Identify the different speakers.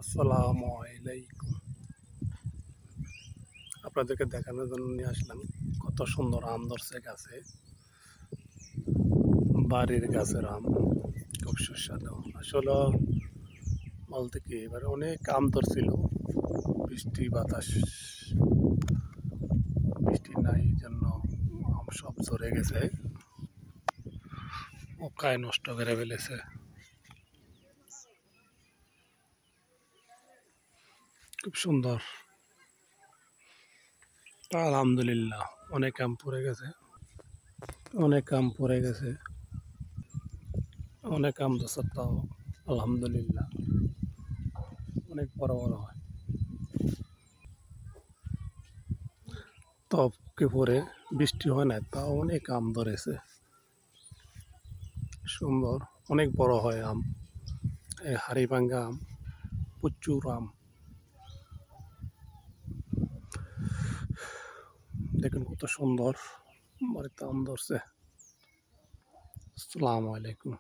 Speaker 1: আসসালামু আলাইকুম। আপনাদেরকে দেখানোর জন্য নিয়ে আসলাম কত সুন্দর আম ধরছে গাছে। বাড়ির গাছের আম খুব সুস্বাদু। আসলে বলতে কি এবারে অনেক আম ধরছিল, বৃষ্টি নাই জন্য আম সব ঝরে গেছে, পোকায় নষ্ট করে ফেলেছে। খুব সুন্দর, আলহামদুলিল্লাহ। অনেক আম পড়ে গেছে, অনেক আম পড়ে গেছে, অনেক আম ধরছে, তাও আলহামদুলিল্লাহ অনেক বড় বড় হয়। তপকে পরে বৃষ্টি হয় না, তাও অনেক আম ধরেছে, সুন্দর, অনেক বড় হয় আম। এই হাড়িভাঙ্গা আম, প্রচুর আম। দেখুন কত সুন্দর বাড়িতে আম ধরছে। আসসালামু আলাইকুম।